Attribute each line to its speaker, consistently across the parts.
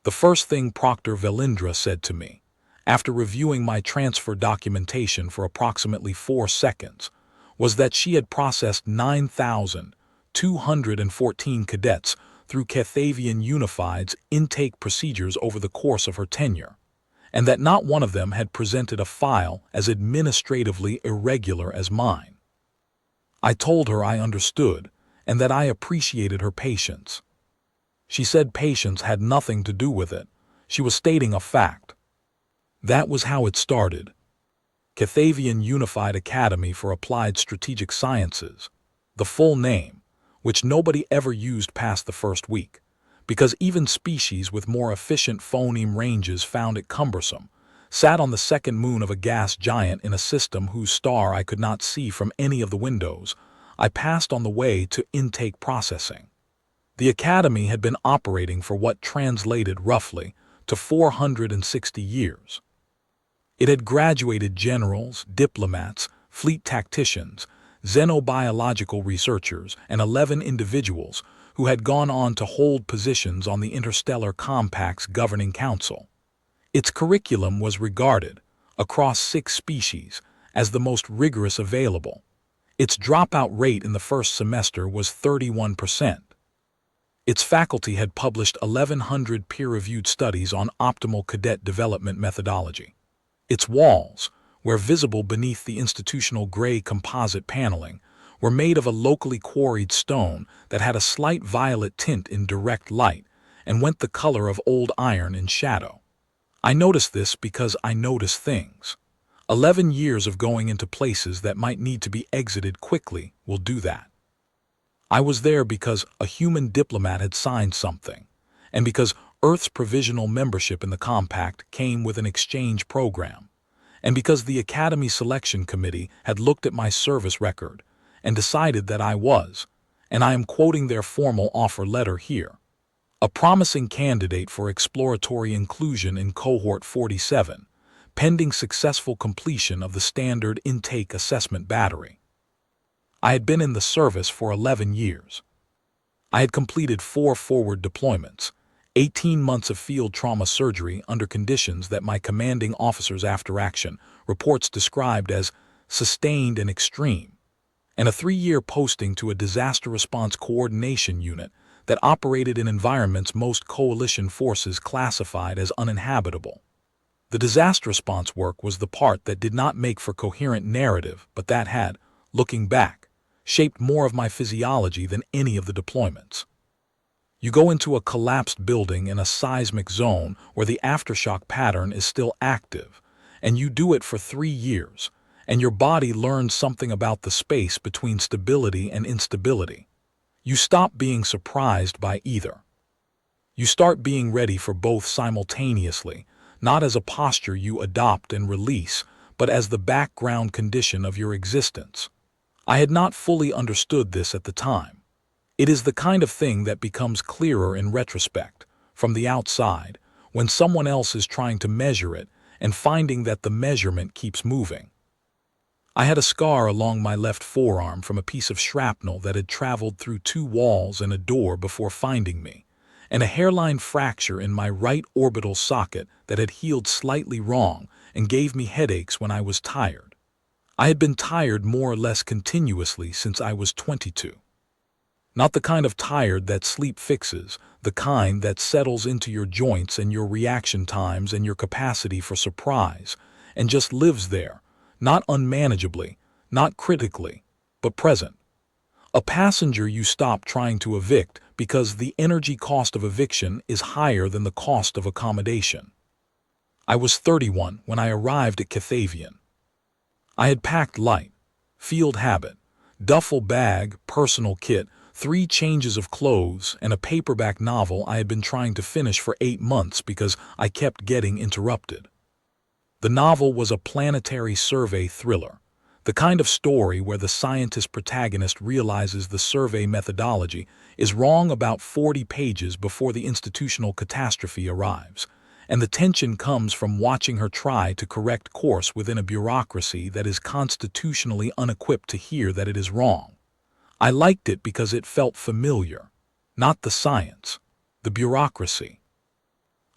Speaker 1: The first thing Proctor Velindra said to me, after reviewing my transfer documentation for approximately 4 seconds, was that she had processed 9,214 cadets through Kethavian Unified's intake procedures over the course of her tenure, and that not one of them had presented a file as administratively irregular as mine. I told her I understood and that I appreciated her patience. She said patience had nothing to do with it. She was stating a fact. That was how it started. Kethavian Unified Academy for Applied Strategic Sciences, the full name, which nobody ever used past the first week, because even species with more efficient phoneme ranges found it cumbersome, sat on the second moon of a gas giant in a system whose star I could not see from any of the windows. I passed on the way to intake processing. The academy had been operating for what translated roughly to 460 years. It had graduated generals, diplomats, fleet tacticians, xenobiological researchers, and 11 individuals who had gone on to hold positions on the Interstellar Compact's governing council. Its curriculum was regarded, across 6 species, as the most rigorous available. Its dropout rate in the first semester was 31%. Its faculty had published 1,100 peer-reviewed studies on optimal cadet development methodology. Its walls, where visible beneath the institutional gray composite paneling, were made of a locally quarried stone that had a slight violet tint in direct light and went the color of old iron in shadow. I noticed this because I notice things. 11 years of going into places that might need to be exited quickly will do that. I was there because a human diplomat had signed something, and because Earth's provisional membership in the Compact came with an exchange program, and because the Academy Selection Committee had looked at my service record and decided that I was, and I am quoting their formal offer letter here, a promising candidate for exploratory inclusion in Cohort 47, pending successful completion of the standard intake assessment battery. I had been in the service for 11 years. I had completed 4 forward deployments, 18 months of field trauma surgery under conditions that my commanding officer's after-action reports described as sustained and extreme, and a 3-year posting to a disaster response coordination unit that operated in environments most coalition forces classified as uninhabitable. The disaster response work was the part that did not make for coherent narrative, but that had, looking back, shaped more of my physiology than any of the deployments. You go into a collapsed building in a seismic zone where the aftershock pattern is still active, and you do it for 3 years, and your body learns something about the space between stability and instability. You stop being surprised by either. You start being ready for both simultaneously, not as a posture you adopt and release, but as the background condition of your existence. I had not fully understood this at the time. It is the kind of thing that becomes clearer in retrospect, from the outside, when someone else is trying to measure it and finding that the measurement keeps moving. I had a scar along my left forearm from a piece of shrapnel that had traveled through 2 walls and a door before finding me, and a hairline fracture in my right orbital socket that had healed slightly wrong and gave me headaches when I was tired. I had been tired more or less continuously since I was 22. Not the kind of tired that sleep fixes, the kind that settles into your joints and your reaction times and your capacity for surprise, and just lives there, not unmanageably, not critically, but present. A passenger you stop trying to evict because the energy cost of eviction is higher than the cost of accommodation. I was 31 when I arrived at Kethavian. I had packed light, field habit, duffel bag, personal kit, 3 changes of clothes, and a paperback novel I had been trying to finish for 8 months because I kept getting interrupted. The novel was a planetary survey thriller, the kind of story where the scientist protagonist realizes the survey methodology is wrong about 40 pages before the institutional catastrophe arrives, and the tension comes from watching her try to correct course within a bureaucracy that is constitutionally unequipped to hear that it is wrong. I liked it because it felt familiar, not the science, the bureaucracy.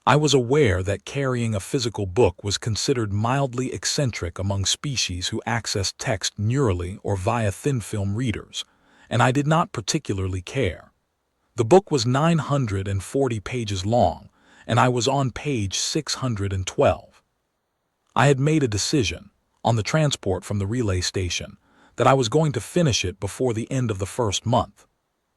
Speaker 1: I was aware that carrying a physical book was considered mildly eccentric among species who accessed text neurally or via thin-film readers, and I did not particularly care. The book was 940 pages long, and I was on page 612. I had made a decision, on the transport from the relay station, that I was going to finish it before the end of the first month.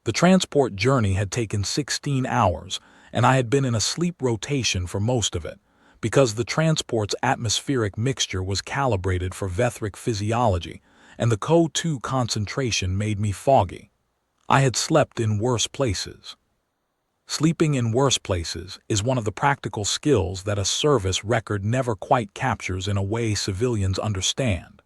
Speaker 1: The transport journey had taken 16 hours, and I had been in a sleep rotation for most of it, because the transport's atmospheric mixture was calibrated for Vethric physiology, and the CO2 concentration made me foggy. I had slept in worse places. Sleeping in worse places is one of the practical skills that a service record never quite captures in a way civilians understand.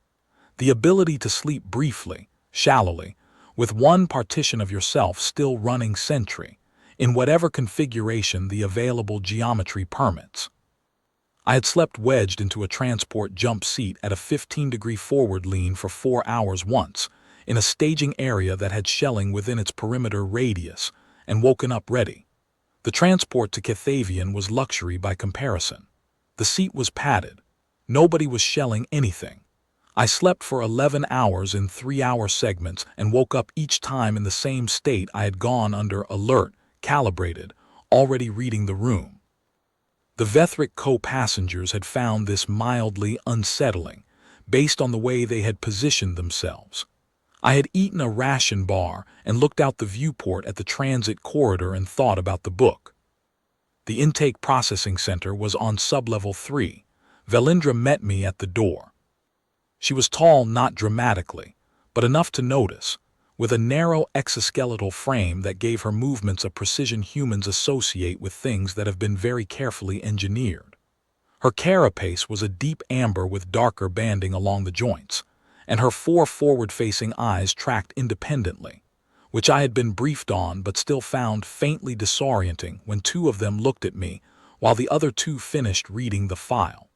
Speaker 1: The ability to sleep briefly, shallowly, with one partition of yourself still running sentry, in whatever configuration the available geometry permits. I had slept wedged into a transport jump seat at a 15-degree forward lean for 4 hours once, in a staging area that had shelling within its perimeter radius, and woken up ready. The transport to Kethavian was luxury by comparison. The seat was padded. Nobody was shelling anything. I slept for 11 hours in 3-hour segments and woke up each time in the same state I had gone under alert, calibrated, already reading the room. The Vethric co-passengers had found this mildly unsettling, based on the way they had positioned themselves. I had eaten a ration bar and looked out the viewport at the transit corridor and thought about the book. The intake processing center was on sublevel 3. Velindra met me at the door. She was tall not dramatically, but enough to notice, with a narrow exoskeletal frame that gave her movements a precision humans associate with things that have been very carefully engineered. Her carapace was a deep amber with darker banding along the joints, and her 4 forward-facing eyes tracked independently, which I had been briefed on but still found faintly disorienting when 2 of them looked at me while the other 2 finished reading the file.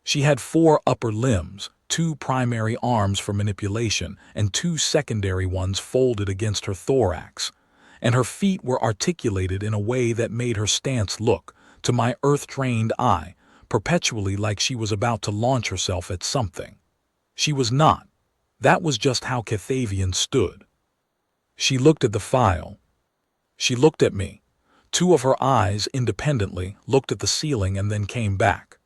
Speaker 1: She had 4 upper limbs, 2 primary arms for manipulation, and 2 secondary ones folded against her thorax, and her feet were articulated in a way that made her stance look, to my earth-trained eye, perpetually like she was about to launch herself at something. She was not. That was just how Kethavian stood. She looked at the file. She looked at me. 2 of her eyes, independently, looked at the ceiling and then came back.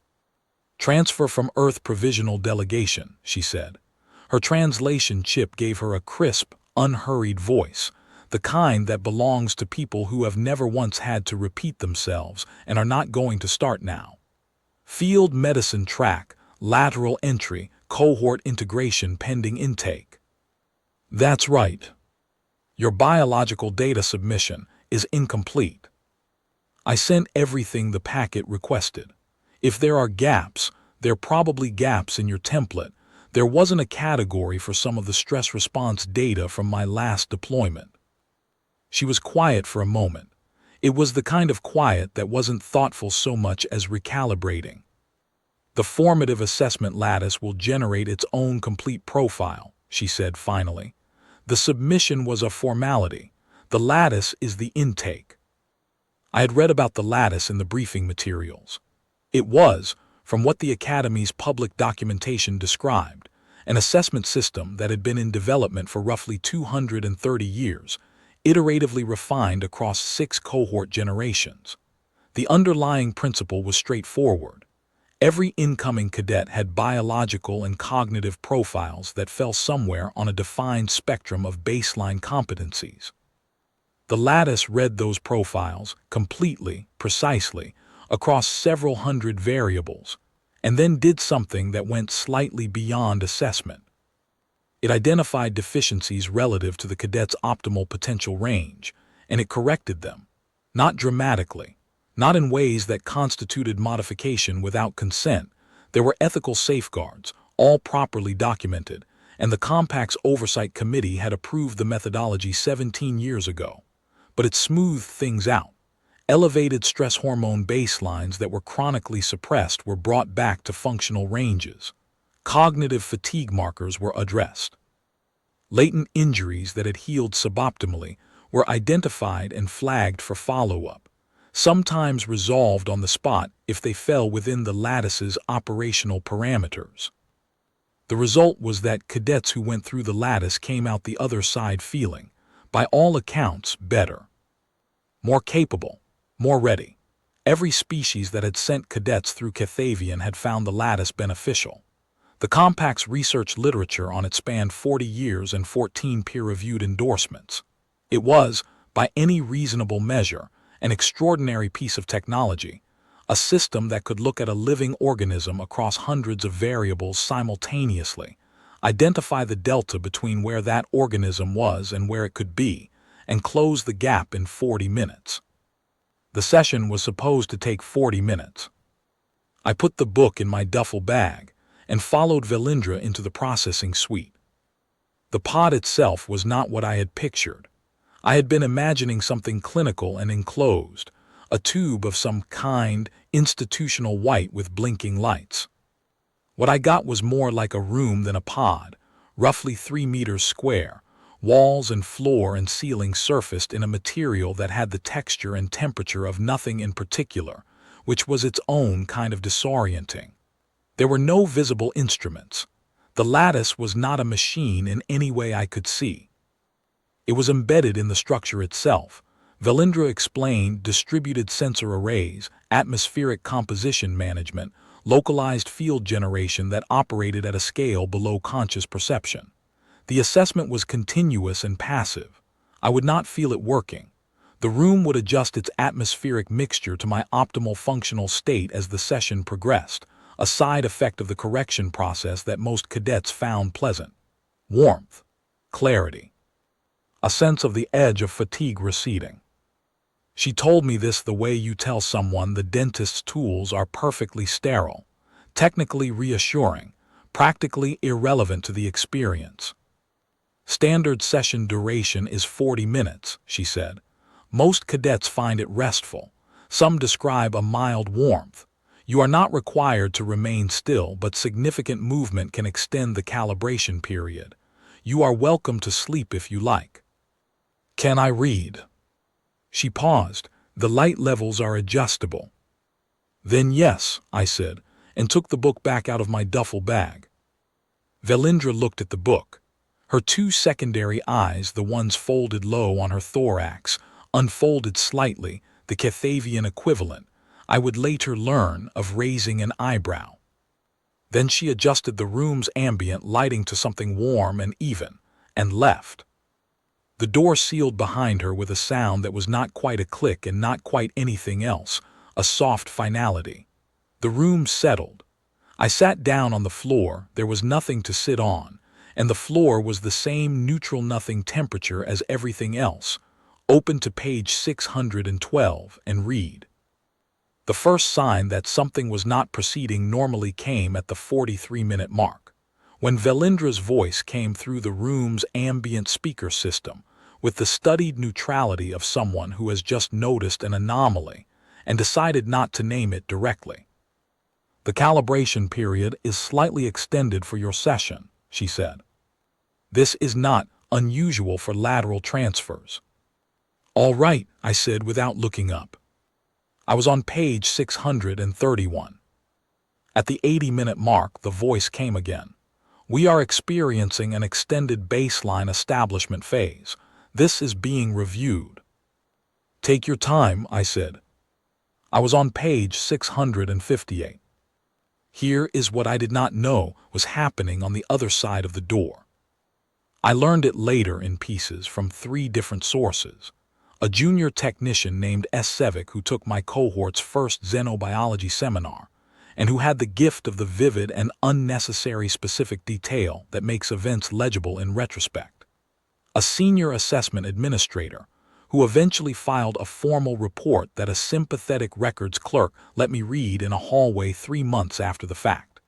Speaker 1: "Transfer from Earth Provisional Delegation," she said. Her translation chip gave her a crisp, unhurried voice, the kind that belongs to people who have never once had to repeat themselves and are not going to start now. "Field medicine track, lateral entry, cohort integration pending intake." "That's right. Your biological data submission is incomplete. I sent everything the packet requested. If there are gaps, there are probably gaps in your template. There wasn't a category for some of the stress response data from my last deployment." She was quiet for a moment. It was the kind of quiet that wasn't thoughtful so much as recalibrating. "The formative assessment lattice will generate its own complete profile," she said finally. "The submission was a formality. The lattice is the intake." I had read about the lattice in the briefing materials. It was, from what the Academy's public documentation described, an assessment system that had been in development for roughly 230 years, iteratively refined across 6 cohort generations. The underlying principle was straightforward. Every incoming cadet had biological and cognitive profiles that fell somewhere on a defined spectrum of baseline competencies. The lattice read those profiles completely, precisely, across several hundred variables, and then did something that went slightly beyond assessment. It identified deficiencies relative to the cadet's optimal potential range, and it corrected them, not dramatically, not in ways that constituted modification without consent. There were ethical safeguards, all properly documented, and the Compact's Oversight Committee had approved the methodology 17 years ago. But it smoothed things out. Elevated stress hormone baselines that were chronically suppressed were brought back to functional ranges. Cognitive fatigue markers were addressed. Latent injuries that had healed suboptimally were identified and flagged for follow-up. sometimes resolved on the spot if they fell within the lattice's operational parameters. The result was that cadets who went through the lattice came out the other side feeling, by all accounts, better, more capable, more ready. Every species that had sent cadets through Kethavian had found the lattice beneficial. The compact's research literature on it spanned 40 years and 14 peer-reviewed endorsements. It was, by any reasonable measure, an extraordinary piece of technology, a system that could look at a living organism across hundreds of variables simultaneously, identify the delta between where that organism was and where it could be, and close the gap in 40 minutes. The session was supposed to take 40 minutes. I put the book in my duffel bag and followed Velindra into the processing suite. The pod itself was not what I had pictured. I had been imagining something clinical and enclosed, a tube of some kind, institutional white with blinking lights. What I got was more like a room than a pod, roughly 3 meters square, walls and floor and ceiling surfaced in a material that had the texture and temperature of nothing in particular, which was its own kind of disorienting. There were no visible instruments. The lattice was not a machine in any way I could see. It was embedded in the structure itself. Velindra explained distributed sensor arrays, atmospheric composition management, localized field generation that operated at a scale below conscious perception. The assessment was continuous and passive. I would not feel it working. The room would adjust its atmospheric mixture to my optimal functional state as the session progressed, a side effect of the correction process that most cadets found pleasant. Warmth, clarity, a sense of the edge of fatigue receding. She told me this the way you tell someone the dentist's tools are perfectly sterile, technically reassuring, practically irrelevant to the experience. Standard session duration is 40 minutes, she said. Most cadets find it restful. Some describe a mild warmth. You are not required to remain still, but significant movement can extend the calibration period. You are welcome to sleep if you like. Can I read? She paused. The light levels are adjustable. Then yes, I said, and took the book back out of my duffel bag. Velindra looked at the book. Her 2 secondary eyes, the ones folded low on her thorax, unfolded slightly, the Kethavian equivalent, I would later learn, of raising an eyebrow. Then she adjusted the room's ambient lighting to something warm and even, and left. The door sealed behind her with a sound that was not quite a click and not quite anything else, a soft finality. The room settled. I sat down on the floor. There was nothing to sit on, and the floor was the same neutral nothing temperature as everything else. Open to page 612 and read. The first sign that something was not proceeding normally came at the 43-minute mark, when Velindra's voice came through the room's ambient speaker system with the studied neutrality of someone who has just noticed an anomaly and decided not to name it directly. The calibration period is slightly extended for your session, she said. This is not unusual for lateral transfers. All right, I said without looking up. I was on page 631. At the 80-minute mark, the voice came again. We are experiencing an extended baseline establishment phase. This is being reviewed. Take your time, I said. I was on page 658. Here is what I did not know was happening on the other side of the door. I learned it later in pieces from 3 different sources. A junior technician named S. Sevic, who took my cohort's first xenobiology seminar, and who had the gift of the vivid and unnecessary specific detail that makes events legible in retrospect. A senior assessment administrator, who eventually filed a formal report that a sympathetic records clerk let me read in a hallway 3 months after the fact.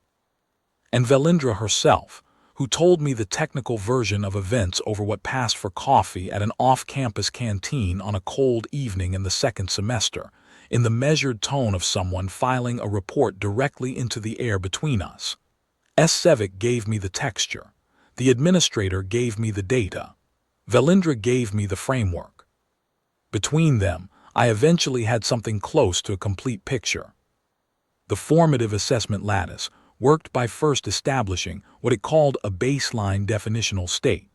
Speaker 1: And Velindra herself, who told me the technical version of events over what passed for coffee at an off-campus canteen on a cold evening in the 2nd semester, in the measured tone of someone filing a report directly into the air between us. S. Sevic gave me the texture. The administrator gave me the data. Velindra gave me the framework. Between them, I eventually had something close to a complete picture. The formative assessment lattice worked by first establishing what it called a baseline definitional state.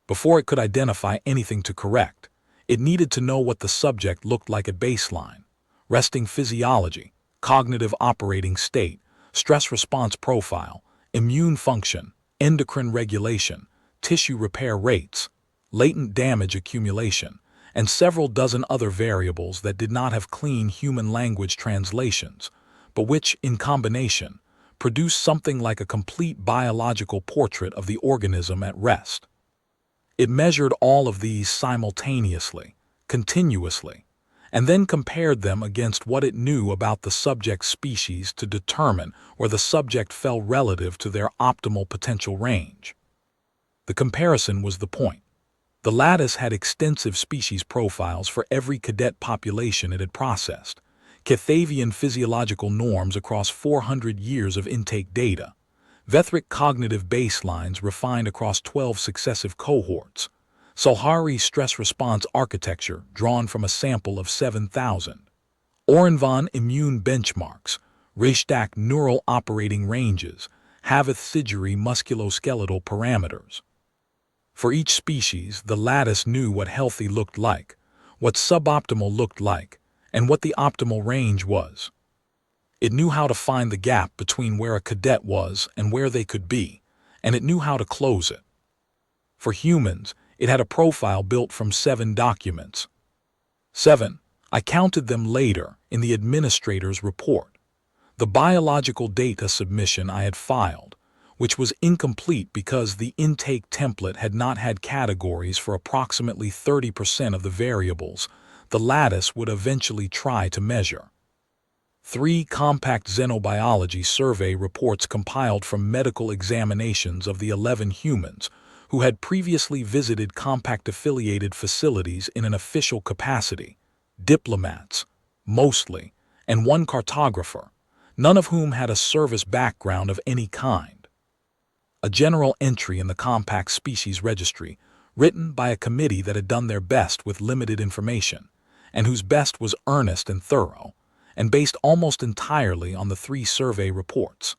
Speaker 1: Before it could identify anything to correct, it needed to know what the subject looked like at baseline: resting physiology, cognitive operating state, stress response profile, immune function, endocrine regulation, tissue repair rates, latent damage accumulation, and several dozen other variables that did not have clean human language translations, but which, in combination, produced something like a complete biological portrait of the organism at rest. It measured all of these simultaneously, continuously, and then compared them against what it knew about the subject's species to determine where the subject fell relative to their optimal potential range. The comparison was the point. The lattice had extensive species profiles for every cadet population it had processed, Kethavian physiological norms across 400 years of intake data, Vethric cognitive baselines refined across 12 successive cohorts, Solhari stress response architecture drawn from a sample of 7,000, Orenvan immune benchmarks, Richter neural operating ranges, Haveth-Sigeri musculoskeletal parameters. For each species, the lattice knew what healthy looked like, what suboptimal looked like, and what the optimal range was. It knew how to find the gap between where a cadet was and where they could be, and it knew how to close it. For humans, it had a profile built from 7 documents. 7. I counted them later in the administrator's report. The biological data submission I had filed, which was incomplete because the intake template had not had categories for approximately 30% of the variables the lattice would eventually try to measure. 3 compact xenobiology survey reports compiled from medical examinations of the 11 humans who had previously visited compact-affiliated facilities in an official capacity, diplomats, mostly, and 1 cartographer, none of whom had a service background of any kind. A general entry in the compact species registry, written by a committee that had done their best with limited information, and whose best was earnest and thorough, and based almost entirely on the 3 survey reports,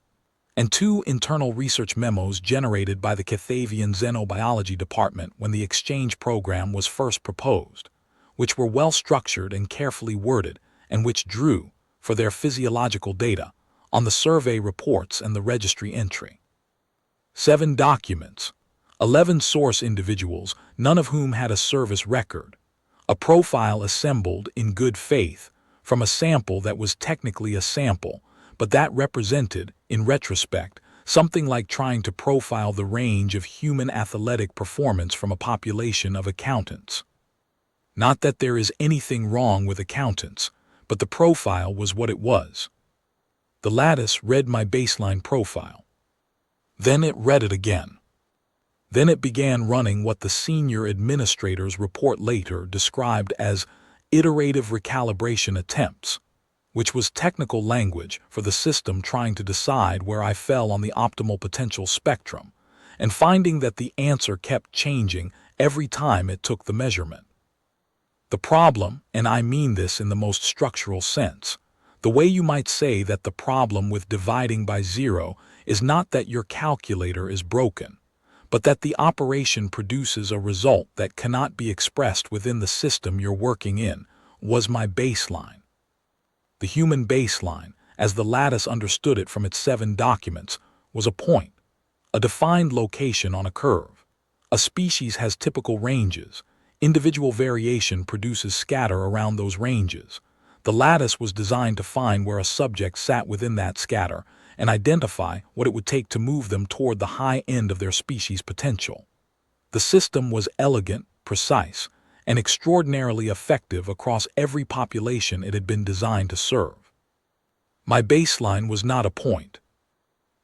Speaker 1: and 2 internal research memos generated by the Kethavian Xenobiology Department when the exchange program was first proposed, which were well-structured and carefully worded, and which drew, for their physiological data, on the survey reports and the registry entry. 7 documents, 11 source individuals, none of whom had a service record, a profile assembled in good faith from a sample that was technically a sample, but that represented, in retrospect, something like trying to profile the range of human athletic performance from a population of accountants. Not that there is anything wrong with accountants, but the profile was what it was. The lattice read my baseline profile. Then it read it again. Then it began running what the senior administrator's report later described as iterative recalibration attempts, which was technical language for the system trying to decide where I fell on the optimal potential spectrum, and finding that the answer kept changing every time it took the measurement. The problem, and I mean this in the most structural sense, the way you might say that the problem with dividing by 0 is not that your calculator is broken, but that the operation produces a result that cannot be expressed within the system you're working in, was my baseline. The human baseline, as the lattice understood it from its 7 documents, was a point, a defined location on a curve. A species has typical ranges. Individual variation produces scatter around those ranges. The lattice was designed to find where a subject sat within that scatter and identify what it would take to move them toward the high end of their species potential. The system was elegant, precise, and extraordinarily effective across every population it had been designed to serve. My baseline was not a point.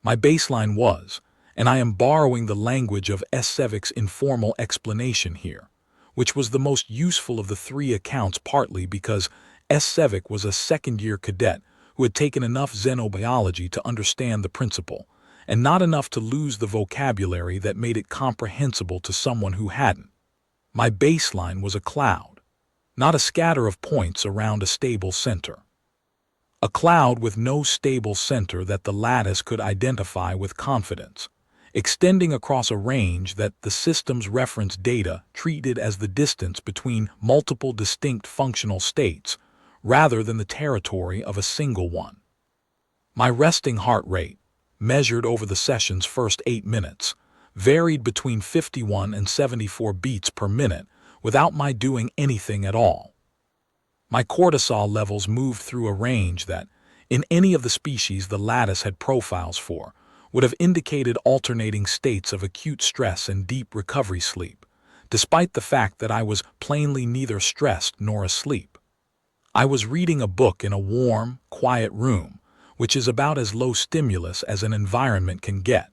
Speaker 1: My baseline was, and I am borrowing the language of Sevic's informal explanation here, which was the most useful of the 3 accounts partly because Sevic was a second-year cadet who had taken enough xenobiology to understand the principle, and not enough to lose the vocabulary that made it comprehensible to someone who hadn't. My baseline was a cloud. not a scatter of points around a stable center. A cloud with no stable center that the lattice could identify with confidence, extending across a range that the system's reference data treated as the distance between multiple distinct functional states, rather than the territory of a single one. My resting heart rate, measured over the session's first 8 minutes, varied between 51 and 74 beats per minute without my doing anything at all. My cortisol levels moved through a range that, in any of the species the lattice had profiles for, would have indicated alternating states of acute stress and deep recovery sleep, despite the fact that I was plainly neither stressed nor asleep. I was reading a book in a warm, quiet room, which is about as low stimulus as an environment can get.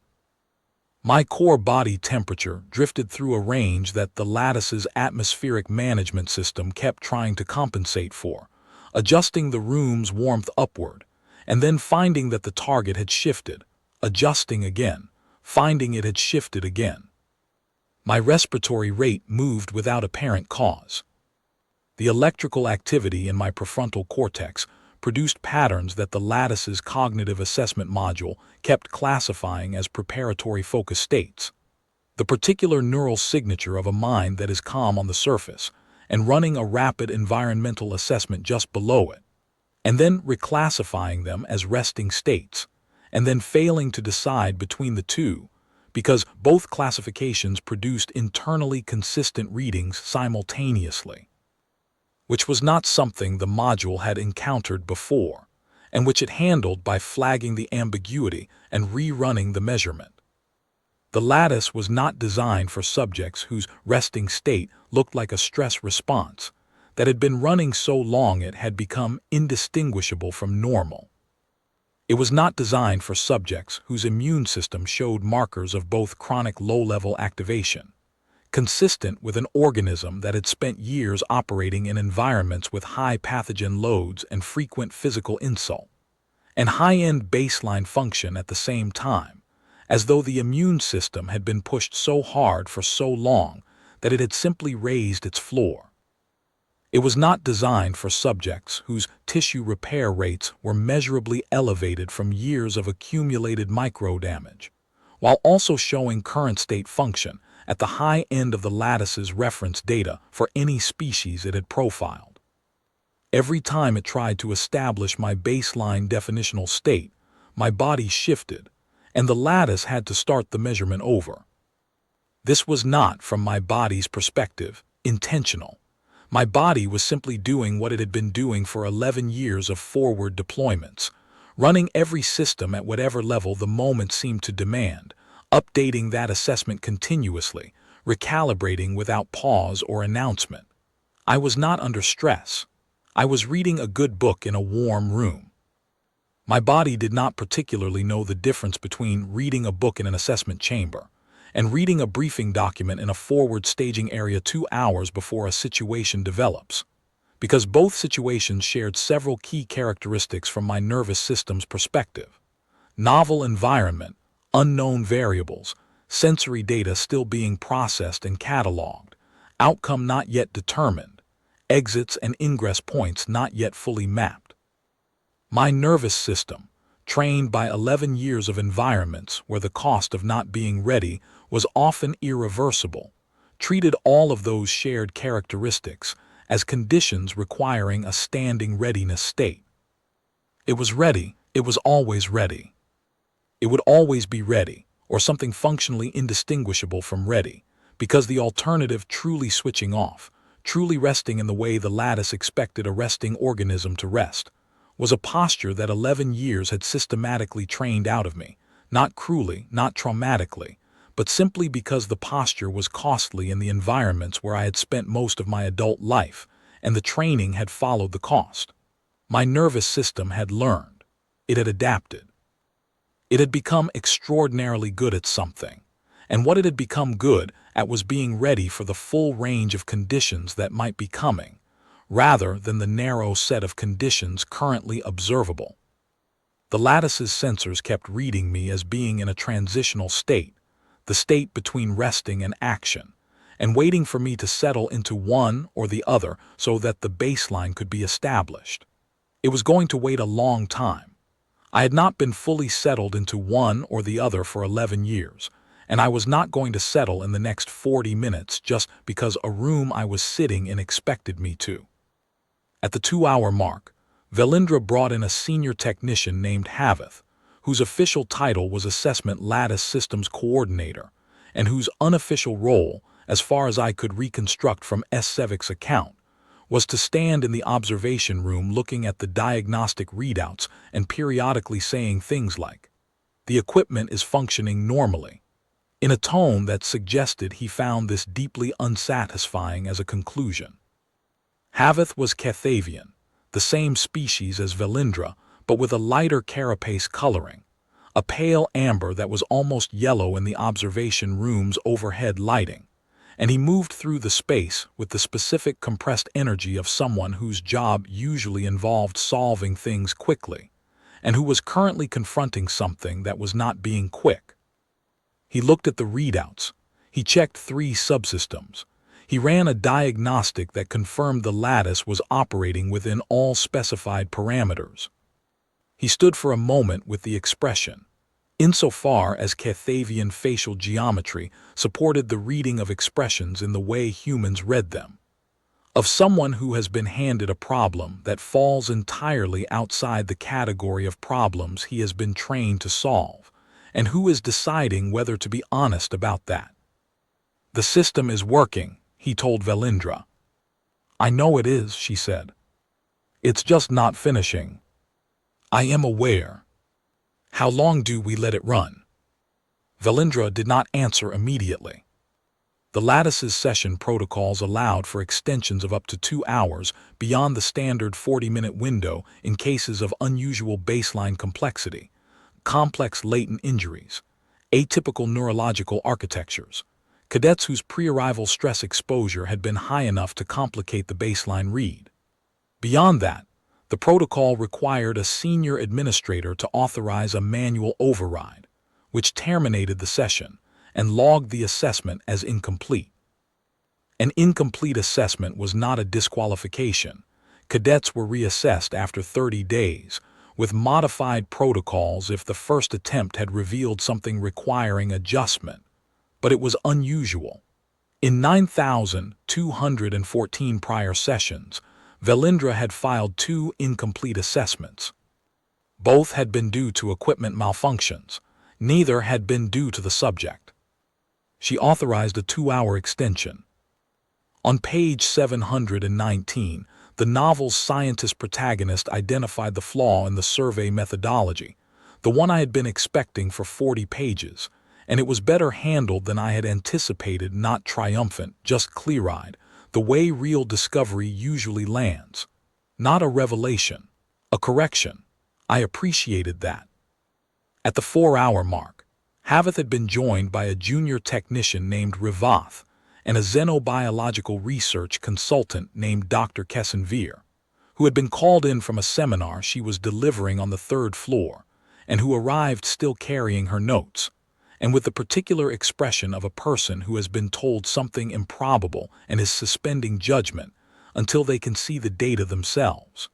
Speaker 1: My core body temperature drifted through a range that the lattice's atmospheric management system kept trying to compensate for, adjusting the room's warmth upward, and then finding that the target had shifted, adjusting again, finding it had shifted again. My respiratory rate moved without apparent cause. The electrical activity in my prefrontal cortex produced patterns that the lattice's cognitive assessment module kept classifying as preparatory focus states. The particular neural signature of a mind that is calm on the surface and running a rapid environmental assessment just below it, and then reclassifying them as resting states, and then failing to decide between the two, because both classifications produced internally consistent readings simultaneously, which was not something the module had encountered before, and which it handled by flagging the ambiguity and rerunning the measurement. The lattice was not designed for subjects whose resting state looked like a stress response that had been running so long it had become indistinguishable from normal. It was not designed for subjects whose immune system showed markers of both chronic low-level activation, consistent with an organism that had spent years operating in environments with high pathogen loads and frequent physical insult, and high-end baseline function at the same time, as though the immune system had been pushed so hard for so long that it had simply raised its floor. It was not designed for subjects whose tissue repair rates were measurably elevated from years of accumulated microdamage, while also showing current state function at the high end of the lattice's reference data for any species it had profiled. Every time it tried to establish my baseline definitional state, my body shifted, and the lattice had to start the measurement over. This was not, from my body's perspective, intentional. My body was simply doing what it had been doing for 11 years of forward deployments, running every system at whatever level the moment seemed to demand, updating that assessment continuously, recalibrating without pause or announcement. I was not under stress. I was reading a good book in a warm room. My body did not particularly know the difference between reading a book in an assessment chamber and reading a briefing document in a forward staging area 2 hours before a situation develops, because both situations shared several key characteristics from my nervous system's perspective: novel environment, unknown variables, sensory data still being processed and cataloged, outcome not yet determined, exits and ingress points not yet fully mapped. My nervous system, trained by 11 years of environments where the cost of not being ready was often irreversible, treated all of those shared characteristics as conditions requiring a standing readiness state. It was ready, it was always ready. It would always be ready, or something functionally indistinguishable from ready, because the alternative, truly switching off, truly resting in the way the lattice expected a resting organism to rest, was a posture that 11 years had systematically trained out of me, not cruelly, not traumatically, but simply because the posture was costly in the environments where I had spent most of my adult life, and the training had followed the cost. My nervous system had learned. It had adapted. It had become extraordinarily good at something, and what it had become good at was being ready for the full range of conditions that might be coming, rather than the narrow set of conditions currently observable. The lattice's sensors kept reading me as being in a transitional state, the state between resting and action, and waiting for me to settle into one or the other so that the baseline could be established. It was going to wait a long time. I had not been fully settled into one or the other for 11 years, and I was not going to settle in the next 40 minutes just because a room I was sitting in expected me to. At the 2-hour mark, Velindra brought in a senior technician named Havith, whose official title was Assessment Lattice Systems Coordinator, and whose unofficial role, as far as I could reconstruct from S-Sevic's account, was to stand in the observation room looking at the diagnostic readouts and periodically saying things like, "The equipment is functioning normally," in a tone that suggested he found this deeply unsatisfying as a conclusion. Havith was Kethavian, the same species as Velindra, but with a lighter carapace coloring, a pale amber that was almost yellow in the observation room's overhead lighting, and he moved through the space with the specific compressed energy of someone whose job usually involved solving things quickly, and who was currently confronting something that was not being quick. He looked at the readouts. He checked 3 subsystems. He ran a diagnostic that confirmed the lattice was operating within all specified parameters. He stood for a moment with the expression, insofar as Kethavian facial geometry supported the reading of expressions in the way humans read them, of someone who has been handed a problem that falls entirely outside the category of problems he has been trained to solve, and who is deciding whether to be honest about that. "The system is working," he told Velindra. "I know it is," she said. "It's just not finishing." "I am aware. How long do we let it run?" Velindra did not answer immediately. The Lattice's session protocols allowed for extensions of up to 2 hours beyond the standard 40-minute window in cases of unusual baseline complexity, complex latent injuries, atypical neurological architectures, cadets whose pre-arrival stress exposure had been high enough to complicate the baseline read. Beyond that, the protocol required a senior administrator to authorize a manual override, which terminated the session and logged the assessment as incomplete. An incomplete assessment was not a disqualification. Cadets were reassessed after 30 days, with modified protocols if the first attempt had revealed something requiring adjustment, but it was unusual. In 9,214 prior sessions, Velindra had filed 2 incomplete assessments. Both had been due to equipment malfunctions. Neither had been due to the subject. She authorized a 2-hour extension. On page 719, the novel's scientist protagonist identified the flaw in the survey methodology, the one I had been expecting for 40 pages, and it was better handled than I had anticipated, not triumphant, just clear-eyed, the way real discovery usually lands. Not a revelation, a correction. I appreciated that. At the 4-hour mark, Havith had been joined by a junior technician named Rivath and a xenobiological research consultant named Dr. Kethavian, who had been called in from a seminar she was delivering on the 3rd floor, and who arrived still carrying her notes, and with the particular expression of a person who has been told something improbable and is suspending judgment until they can see the data themselves.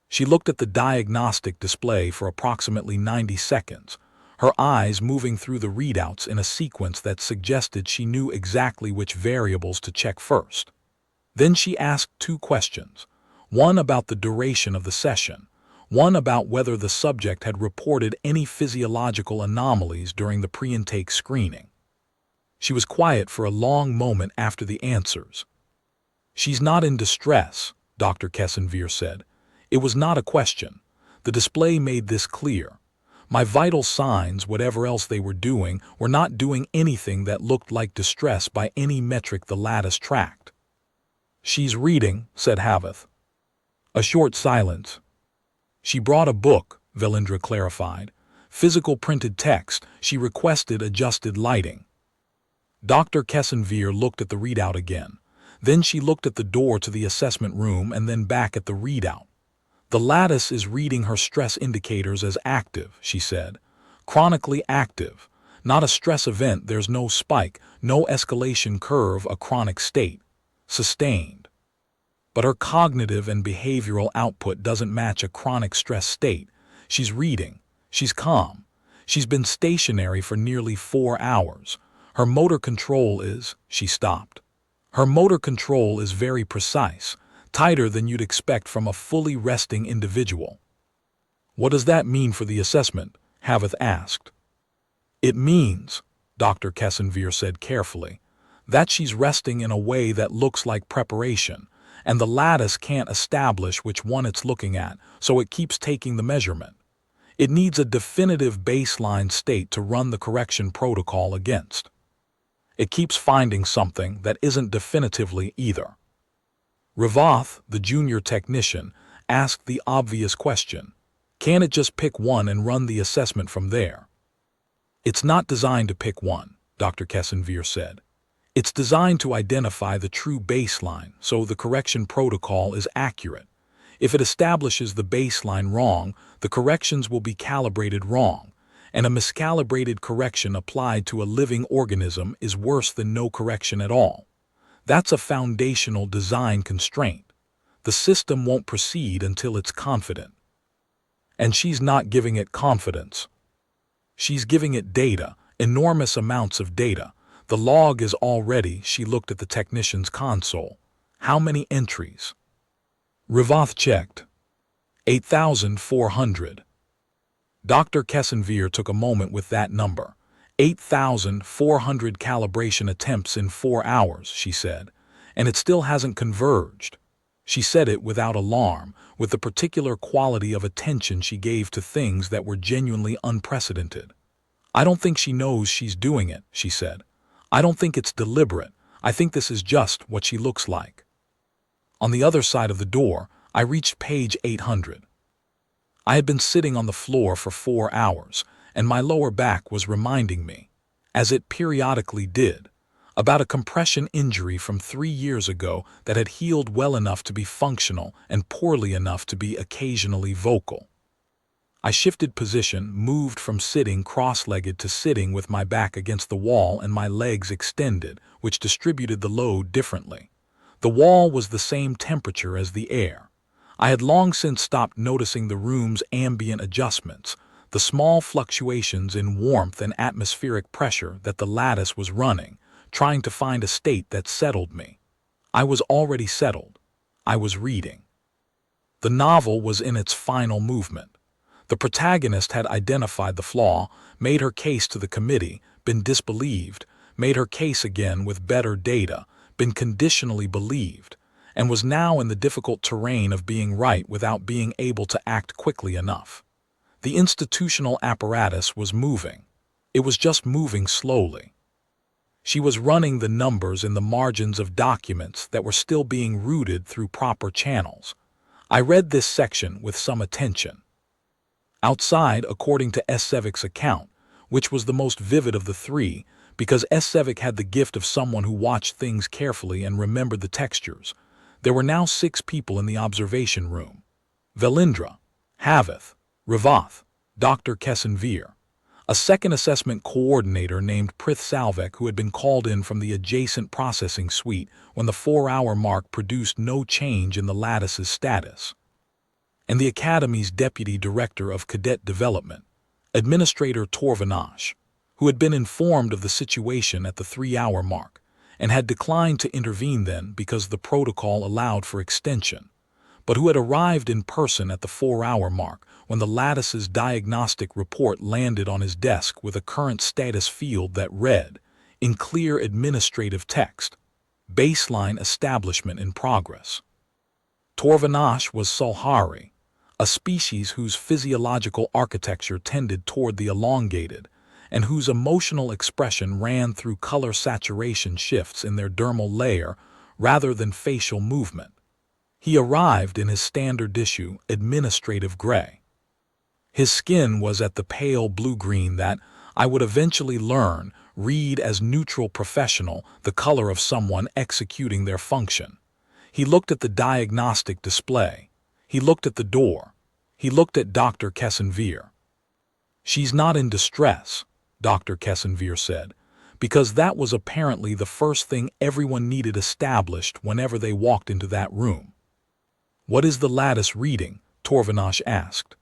Speaker 1: She looked at the diagnostic display for approximately 90 seconds, her eyes moving through the readouts in a sequence that suggested she knew exactly which variables to check first. Then she asked 2 questions, one about the duration of the session, one about whether the subject had reported any physiological anomalies during the pre-intake screening. She was quiet for a long moment after the answers. "She's not in distress," Dr. Kethavian said. It was not a question. The display made this clear. My vital signs, whatever else they were not doing anything that looked like distress by any metric the Lattice tracked. "She's reading," said Havith. A short silence. "She brought a book," Velindra clarified. "Physical printed text. She requested adjusted lighting." Dr. Kethavian looked at the readout again. Then she looked at the door to the assessment room and then back at the readout. "The Lattice is reading her stress indicators as active," she said. "Chronically active. Not a stress event, there's no spike, no escalation curve, a chronic state. Sustained. But her cognitive and behavioral output doesn't match a chronic stress state. She's reading. She's calm. She's been stationary for nearly 4 hours. Her motor control is, she stopped. Her motor control is very precise, tighter than you'd expect from a fully resting individual. What does that mean for the assessment? Haveth asked. It means, Dr. Kethavian said carefully, that she's resting in a way that looks like preparation, and the lattice can't establish which one it's looking at, so it keeps taking the measurement. It needs a definitive baseline state to run the correction protocol against. It keeps finding something that isn't definitively either. Ravath, the junior technician, asked the obvious question. Can it just pick one and run the assessment from there? It's not designed to pick one, Dr. Kethavian said. It's designed to identify the true baseline so the correction protocol is accurate. If it establishes the baseline wrong, the corrections will be calibrated wrong, and a miscalibrated correction applied to a living organism is worse than no correction at all. That's a foundational design constraint. The system won't proceed until it's confident. And she's not giving it confidence. She's giving it data, enormous amounts of data. The log is already, she looked at the technician's console. How many entries? Ravath checked. 8,400. Dr. Kethavian took a moment with that number. 8,400 calibration attempts in 4 hours, she said, and it still hasn't converged. She said it without alarm, with the particular quality of attention she gave to things that were genuinely unprecedented. I don't think she knows she's doing it, she said. I don't think it's deliberate. I think this is just what she looks like. On the other side of the door, I reached page 800. I had been sitting on the floor for 4 hours, and my lower back was reminding me, as it periodically did, about a compression injury from 3 years ago that had healed well enough to be functional and poorly enough to be occasionally vocal. I shifted position, moved from sitting cross-legged to sitting with my back against the wall and my legs extended, which distributed the load differently. The wall was the same temperature as the air. I had long since stopped noticing the room's ambient adjustments, the small fluctuations in warmth and atmospheric pressure that the lattice was running, trying to find a state that settled me. I was already settled. I was reading. The novel was in its final movement. The protagonist had identified the flaw, made her case to the committee, been disbelieved, made her case again with better data, been conditionally believed, and was now in the difficult terrain of being right without being able to act quickly enough. The institutional apparatus was moving. It was just moving slowly. She was running the numbers in the margins of documents that were still being routed through proper channels. I read this section with some attention. Outside, according to Esevic's account, which was the most vivid of the three, because Esevic had the gift of someone who watched things carefully and remembered the textures, there were now 6 people in the observation room. Velindra, Haveth, Ravath, Dr. Kethavian, a second assessment coordinator named Prith Salvek who had been called in from the adjacent processing suite when the 4-hour mark produced no change in the lattice's status, and the Academy's Deputy Director of Cadet Development, Administrator Torvanash, who had been informed of the situation at the 3-hour mark and had declined to intervene then because the protocol allowed for extension, but who had arrived in person at the 4-hour mark when the lattice's diagnostic report landed on his desk with a current status field that read, in clear administrative text, Baseline Establishment in Progress. Torvanash was Sulhari, a species whose physiological architecture tended toward the elongated, and whose emotional expression ran through color saturation shifts in their dermal layer rather than facial movement. He arrived in his standard issue administrative gray. His skin was at the pale blue-green that, I would eventually learn, read as neutral professional, the color of someone executing their function. He looked at the diagnostic display. He looked at the door. He looked at Dr. Kethavian. She's not in distress, Dr. Kessenvier said, because that was apparently the first thing everyone needed established whenever they walked into that room. What is the lattice reading? Torvanash asked.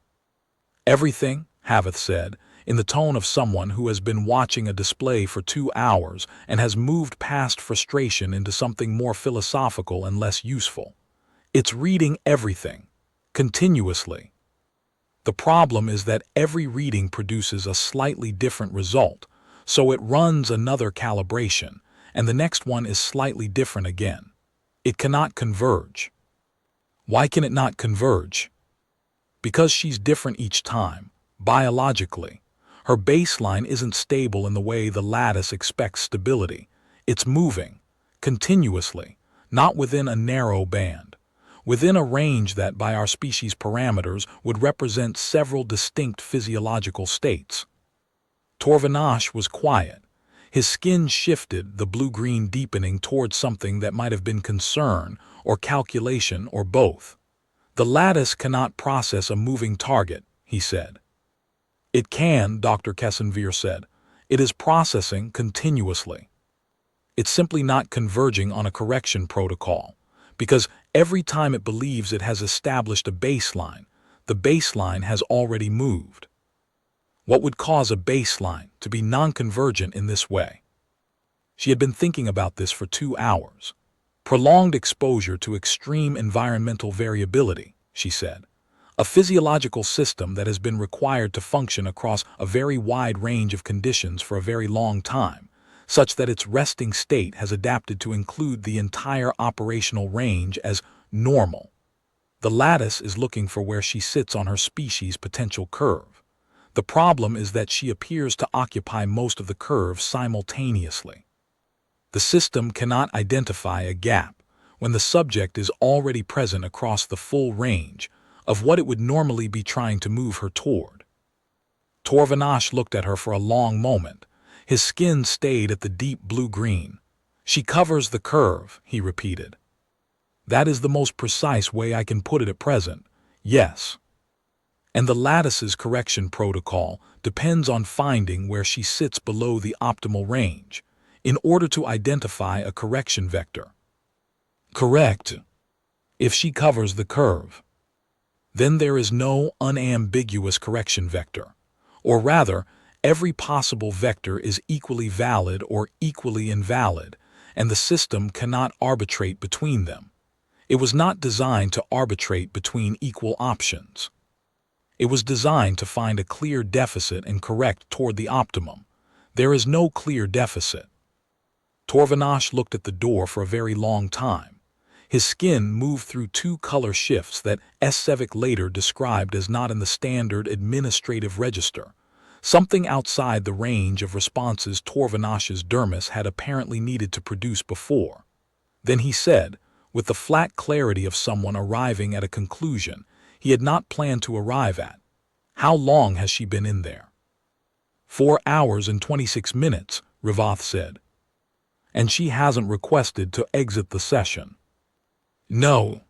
Speaker 1: Everything, Haveth said, in the tone of someone who has been watching a display for 2 hours and has moved past frustration into something more philosophical and less useful. It's reading everything, continuously. The problem is that every reading produces a slightly different result, so it runs another calibration, and the next one is slightly different again. It cannot converge. Why can it not converge? Because she's different each time, biologically. Her baseline isn't stable in the way the lattice expects stability. It's moving, continuously, not within a narrow band, within a range that, by our species parameters, would represent several distinct physiological states. Torvanash was quiet. His skin shifted, the blue-green deepening towards something that might have been concern or calculation or both. The lattice cannot process a moving target, he said. It can, Dr. Kessenvier said. It is processing continuously. It's simply not converging on a correction protocol, because every time it believes it has established a baseline, the baseline has already moved. What would cause a baseline to be non-convergent in this way? She had been thinking about this for 2 hours. Prolonged exposure to extreme environmental variability, she said. A physiological system that has been required to function across a very wide range of conditions for a very long time, such that its resting state has adapted to include the entire operational range as normal. The lattice is looking for where she sits on her species' potential curve. The problem is that she appears to occupy most of the curve simultaneously. The system cannot identify a gap when the subject is already present across the full range of what it would normally be trying to move her toward. Torvanash looked at her for a long moment. His skin stayed at the deep blue-green. She covers the curve, he repeated. That is the most precise way I can put it at present, yes. And the lattice's correction protocol depends on finding where she sits below the optimal range in order to identify a correction vector. Correct. If she covers the curve, then there is no unambiguous correction vector. Or rather, every possible vector is equally valid or equally invalid, and the system cannot arbitrate between them. It was not designed to arbitrate between equal options. It was designed to find a clear deficit and correct toward the optimum. There is no clear deficit. Torvanash looked at the door for a very long time. His skin moved through 2 color shifts that Sevik later described as not in the standard administrative register, something outside the range of responses Torvanash's dermis had apparently needed to produce before. Then he said, with the flat clarity of someone arriving at a conclusion he had not planned to arrive at, "How long has she been in there?" 4 hours and 26 minutes, Rivath said. And she hasn't requested to exit the session. No.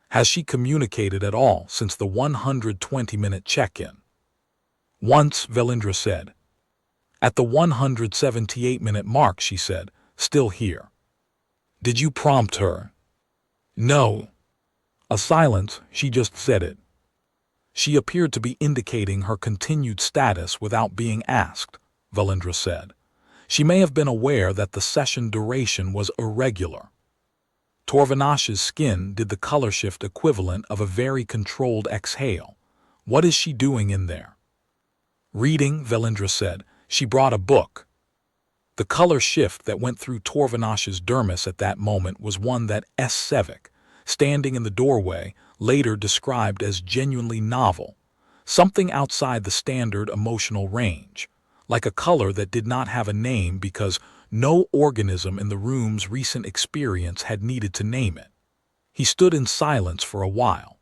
Speaker 1: Has she communicated at all since the 120-minute check-in? Once, Velindra said. At the 178-minute mark, she said, still here. Did you prompt her? No. A silence, she just said it. She appeared to be indicating her continued status without being asked, Velindra said. She may have been aware that the session duration was irregular. Torvanash's skin did the color shift equivalent of a very controlled exhale. What is she doing in there? Reading, Velindra said. She brought a book. The color shift that went through Torvanash's dermis at that moment was one that Sevik, standing in the doorway, later described as genuinely novel, something outside the standard emotional range, like a color that did not have a name because no organism in the room's recent experience had needed to name it. He stood in silence for a while.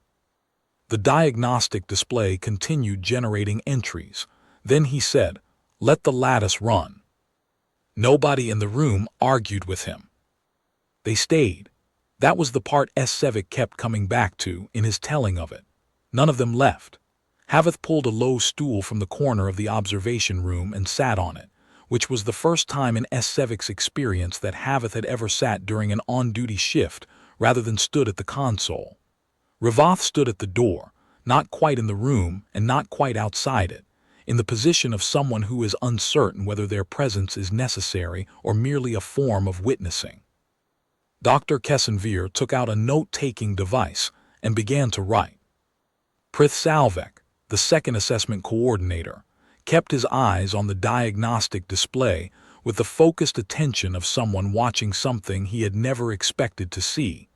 Speaker 1: The diagnostic display continued generating entries. Then he said, "Let the lattice run." Nobody in the room argued with him. They stayed. That was the part Sevik kept coming back to in his telling of it. None of them left. Havith pulled a low stool from the corner of the observation room and sat on it, which was the first time in Sevic's experience that Havith had ever sat during an on-duty shift rather than stood at the console. Ravath stood at the door, not quite in the room and not quite outside it, in the position of someone who is uncertain whether their presence is necessary or merely a form of witnessing. Dr. Kethavian took out a note-taking device and began to write. Prith Salvek, the second assessment coordinator, kept his eyes on the diagnostic display with the focused attention of someone watching something he had never expected to see,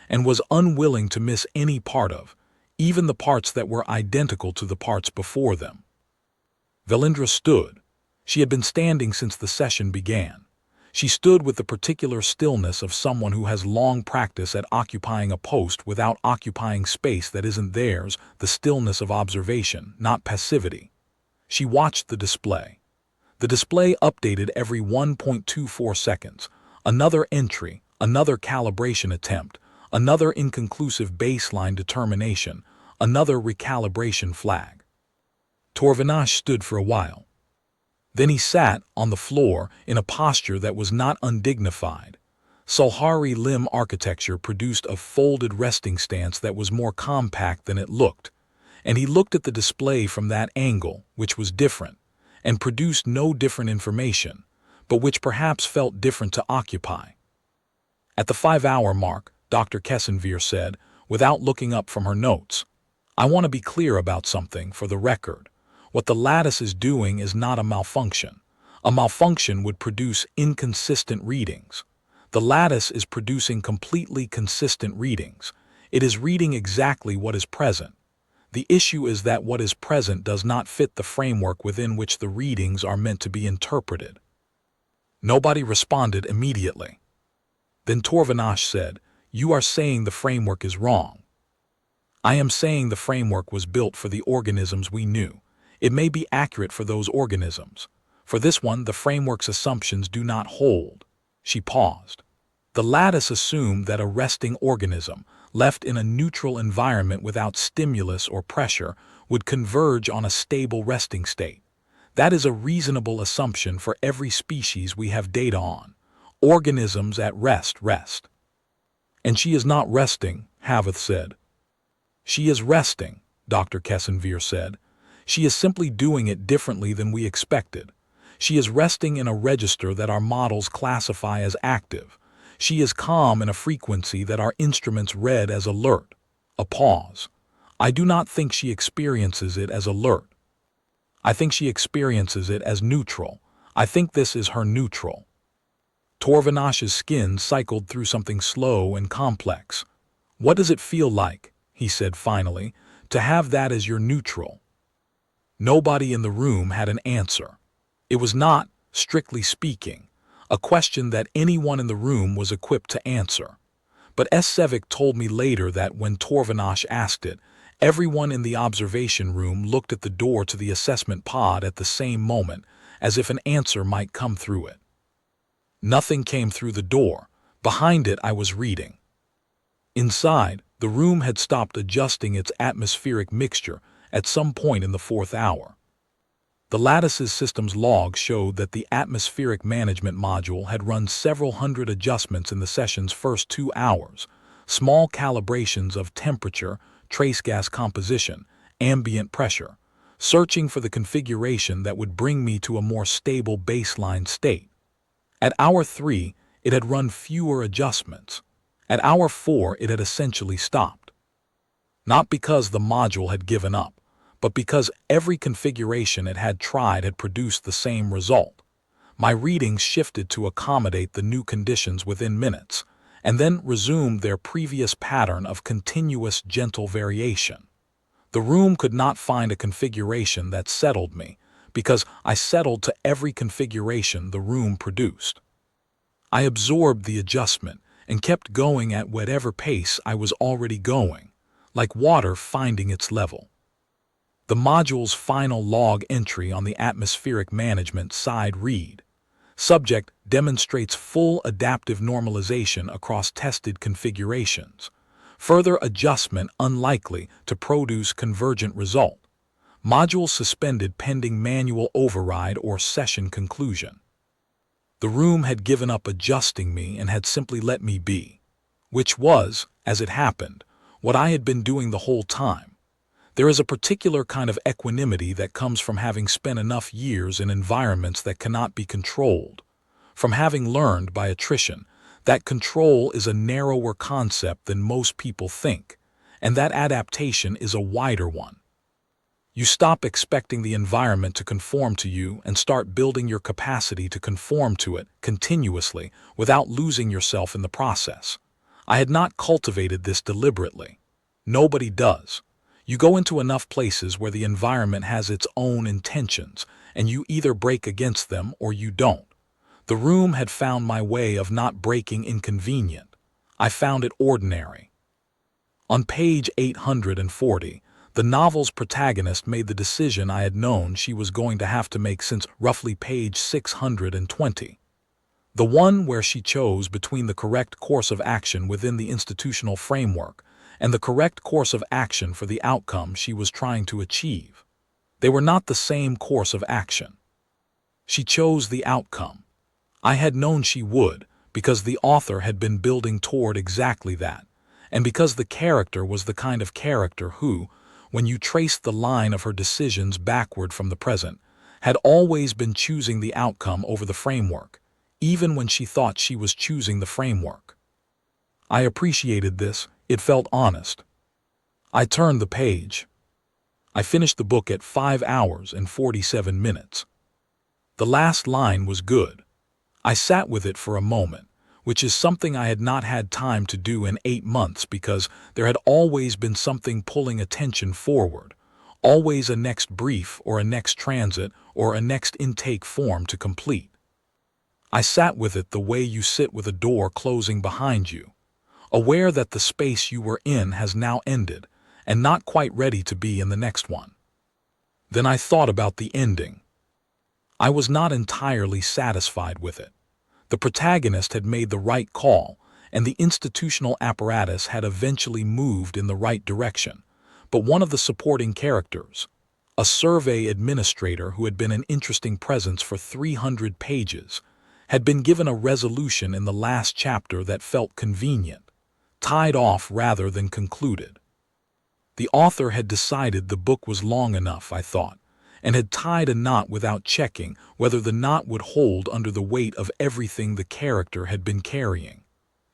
Speaker 1: and was unwilling to miss any part of, even the parts that were identical to the parts before them. Velindra stood. She had been standing since the session began. She stood with the particular stillness of someone who has long practice at occupying a post without occupying space that isn't theirs, the stillness of observation, not passivity. She watched the display. The display updated every 1.24 seconds. Another entry, another calibration attempt, another inconclusive baseline determination, another recalibration flag. Torvinash stood for a while. Then he sat on the floor in a posture that was not undignified. Sulhari limb architecture produced a folded resting stance that was more compact than it looked, and he looked at the display from that angle, which was different, and produced no different information, but which perhaps felt different to occupy. At the 5-hour mark, Dr. Kethavian said, without looking up from her notes, "I want to be clear about something for the record. What the Lattice is doing is not a malfunction. A malfunction would produce inconsistent readings. The Lattice is producing completely consistent readings. It is reading exactly what is present. The issue is that what is present does not fit the framework within which the readings are meant to be interpreted." Nobody responded immediately. Then Torvinash said, "You are saying the framework is wrong." "I am saying the framework was built for the organisms we knew. It may be accurate for those organisms. For this one, the framework's assumptions do not hold." She paused. The Lattice assumed that a resting organism, left in a neutral environment without stimulus or pressure, would converge on a stable resting state. That is a reasonable assumption for every species we have data on. Organisms at rest rest. "And she is not resting," Havith said. "She is resting," Dr. Kethavian said. "She is simply doing it differently than we expected. She is resting in a register that our models classify as active. She is calm in a frequency that our instruments read as alert." A pause. "I do not think she experiences it as alert. I think she experiences it as neutral. I think this is her neutral." Torvinash's skin cycled through something slow and complex. "What does it feel like," he said finally, "to have that as your neutral?" Nobody in the room had an answer. It was not, strictly speaking, a question that anyone in the room was equipped to answer. But Sevic told me later that when Torvinash asked it, everyone in the observation room looked at the door to the assessment pod at the same moment, as if an answer might come through it. Nothing came through the door. Behind it I was reading. Inside, the room had stopped adjusting its atmospheric mixture at some point in the 4th hour. The Lattice's systems log showed that the atmospheric management module had run several hundred adjustments in the session's first 2 hours, small calibrations of temperature, trace gas composition, ambient pressure, searching for the configuration that would bring me to a more stable baseline state. At hour 3, it had run fewer adjustments. At hour 4, it had essentially stopped. Not because the module had given up, but because every configuration it had tried had produced the same result. My readings shifted to accommodate the new conditions within minutes, and then resumed their previous pattern of continuous gentle variation. The room could not find a configuration that settled me, because I settled to every configuration the room produced. I absorbed the adjustment and kept going at whatever pace I was already going, like water finding its level. The module's final log entry on the atmospheric management side read, "Subject demonstrates full adaptive normalization across tested configurations. Further adjustment unlikely to produce convergent result. Module suspended pending manual override or session conclusion. The room had given up adjusting me and had simply let me be, which was, as it happened, what I had been doing the whole time. There is a particular kind of equanimity that comes from having spent enough years in environments that cannot be controlled, from having learned by attrition that control is a narrower concept than most people think, and that adaptation is a wider one. You stop expecting the environment to conform to you and start building your capacity to conform to it continuously without losing yourself in the process. I had not cultivated this deliberately. Nobody does. You go into enough places where the environment has its own intentions, and you either break against them or you don't. The room had found my way of not breaking inconvenient. I found it ordinary. On page 840, the novel's protagonist made the decision I had known she was going to have to make since roughly page 620. The one where she chose between the correct course of action within the institutional framework and the correct course of action for the outcome she was trying to achieve. They were not the same course of action. She chose the outcome. I had known she would, because the author had been building toward exactly that, and because the character was the kind of character who, when you traced the line of her decisions backward from the present, had always been choosing the outcome over the framework, even when she thought she was choosing the framework. I appreciated this. It felt honest. I turned the page. I finished the book at 5 hours and 47 minutes. The last line was good. I sat with it for a moment, which is something I had not had time to do in 8 months because there had always been something pulling attention forward, always a next brief or a next transit or a next intake form to complete. I sat with it the way you sit with a door closing behind you, aware that the space you were in has now ended and not quite ready to be in the next one. Then I thought about the ending. I was not entirely satisfied with it. The protagonist had made the right call, and the institutional apparatus had eventually moved in the right direction. But one of the supporting characters, a survey administrator who had been an interesting presence for 300 pages, had been given a resolution in the last chapter that felt convenient, tied off rather than concluded. The author had decided the book was long enough, I thought, and had tied a knot without checking whether the knot would hold under the weight of everything the character had been carrying.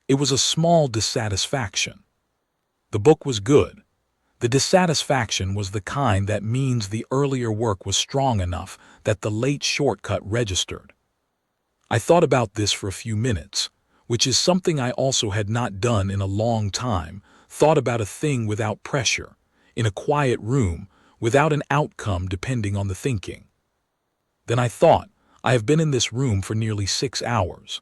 Speaker 1: It was a small dissatisfaction. The book was good. The dissatisfaction was the kind that means the earlier work was strong enough that the late shortcut registered. I thought about this for a few minutes, which is something I also had not done in a long time, thought about a thing without pressure, in a quiet room, without an outcome depending on the thinking. Then I thought, I have been in this room for nearly 6 hours.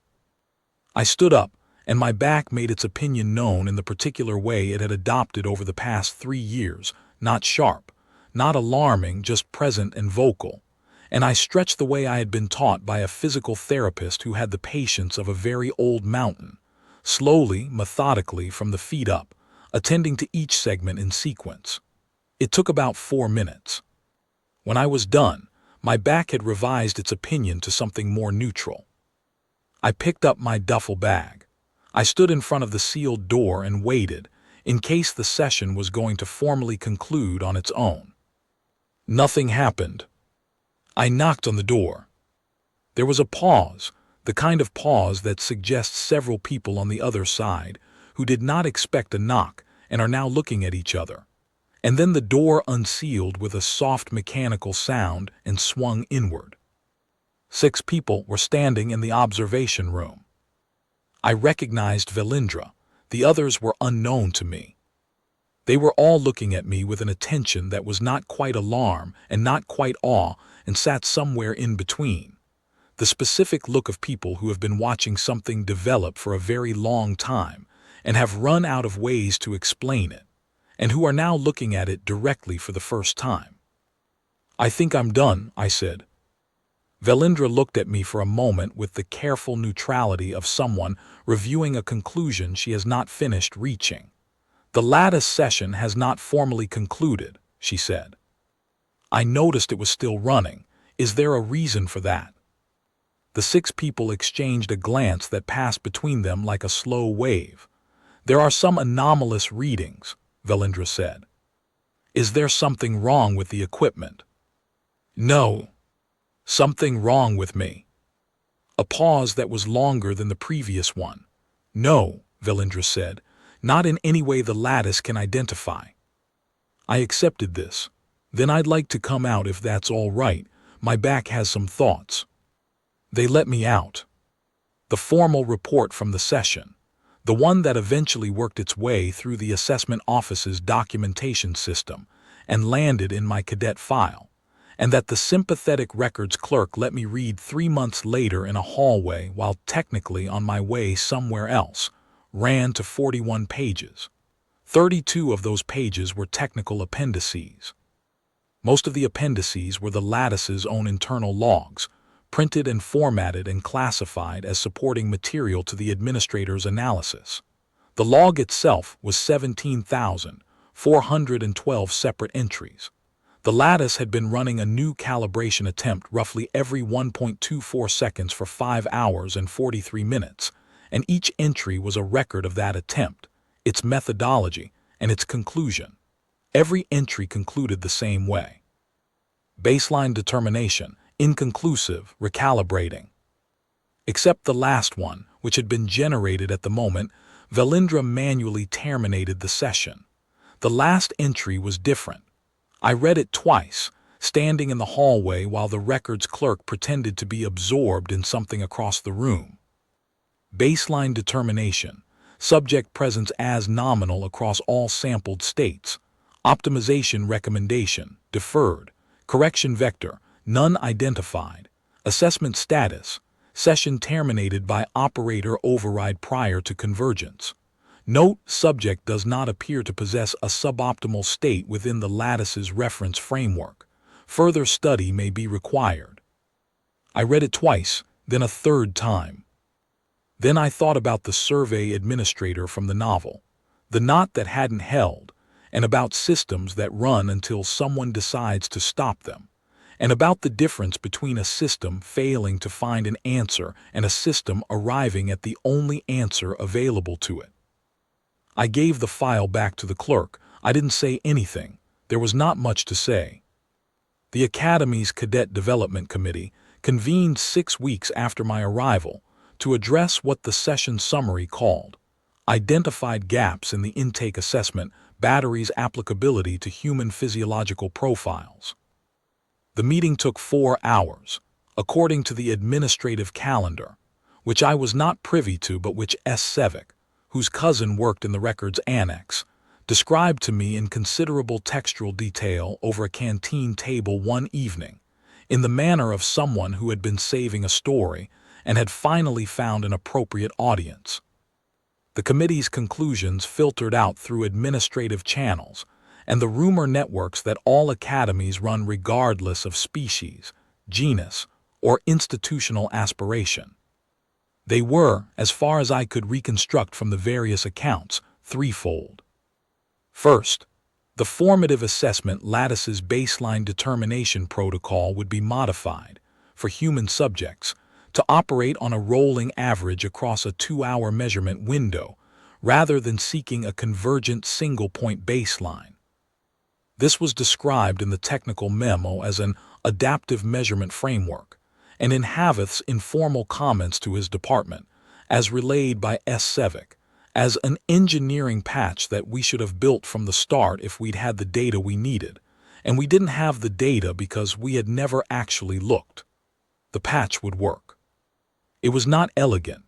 Speaker 1: I stood up, and my back made its opinion known in the particular way it had adopted over the past 3 years, not sharp, not alarming, just present and vocal. And I stretched the way I had been taught by a physical therapist who had the patience of a very old mountain, slowly, methodically from the feet up, attending to each segment in sequence. It took about 4 minutes. When I was done, my back had revised its opinion to something more neutral. I picked up my duffel bag. I stood in front of the sealed door and waited, in case the session was going to formally conclude on its own. Nothing happened. I knocked on the door. There was a pause, the kind of pause that suggests several people on the other side who did not expect a knock and are now looking at each other. And then the door unsealed with a soft mechanical sound and swung inward. 6 people were standing in the observation room. I recognized Velindra. The others were unknown to me. They were all looking at me with an attention that was not quite alarm and not quite awe and sat somewhere in between. The specific look of people who have been watching something develop for a very long time and have run out of ways to explain it, and who are now looking at it directly for the first time. I think I'm done, I said. Velindra looked at me for a moment with the careful neutrality of someone reviewing a conclusion she has not finished reaching. The Lattice session has not formally concluded, she said. I noticed it was still running. Is there a reason for that? The 6 people exchanged a glance that passed between them like a slow wave. There are some anomalous readings, Velindra said. Is there something wrong with the equipment? No. Something wrong with me. A pause that was longer than the previous one. No, Velindra said, not in any way the Lattice can identify. I accepted this. Then I'd like to come out if that's all right. My back has some thoughts. They let me out. The formal report from the session, the one that eventually worked its way through the assessment office's documentation system and landed in my cadet file, and that the sympathetic records clerk let me read 3 months later in a hallway while technically on my way somewhere else, ran to 41 pages. 32 of those pages were technical appendices. Most of the appendices were the Lattice's own internal logs, printed and formatted and classified as supporting material to the administrator's analysis. The log itself was 17,412 separate entries. The Lattice had been running a new calibration attempt roughly every 1.24 seconds for 5 hours and 43 minutes, and each entry was a record of that attempt, its methodology, and its conclusion. Every entry concluded the same way. Baseline determination, inconclusive, recalibrating. Except the last one, which had been generated at the moment, Velindra manually terminated the session. The last entry was different. I read it twice, standing in the hallway while the records clerk pretended to be absorbed in something across the room. Baseline determination, subject presence as nominal across all sampled states, optimization recommendation, deferred, correction vector, none identified, assessment status, session terminated by operator override prior to convergence. Note, subject does not appear to possess a suboptimal state within the Lattice's reference framework. Further study may be required. I read it twice, then a third time. Then I thought about the survey administrator from the novel, the knot that hadn't held, and about systems that run until someone decides to stop them, and about the difference between a system failing to find an answer and a system arriving at the only answer available to it. I gave the file back to the clerk. I didn't say anything. There was not much to say. The Academy's Cadet Development Committee convened 6 weeks after my arrival to address what the session summary called identified gaps in the intake assessment battery's applicability to human physiological profiles. The meeting took 4 hours, according to the administrative calendar, which I was not privy to but which S. Sevic, whose cousin worked in the records annex, described to me in considerable textual detail over a canteen table one evening, in the manner of someone who had been saving a story and had finally found an appropriate audience. The committee's conclusions filtered out through administrative channels and the rumor networks that all academies run regardless of species, genus, or institutional aspiration. They were, as far as I could reconstruct from the various accounts, threefold. First, the formative assessment Lattice's baseline determination protocol would be modified, for human subjects, to operate on a rolling average across a 2-hour measurement window, rather than seeking a convergent single-point baseline. This was described in the technical memo as an adaptive measurement framework, and in Havith's informal comments to his department, as relayed by S. Sevic, as an engineering patch that we should have built from the start if we'd had the data we needed, and we didn't have the data because we had never actually looked. The patch would work. It was not elegant,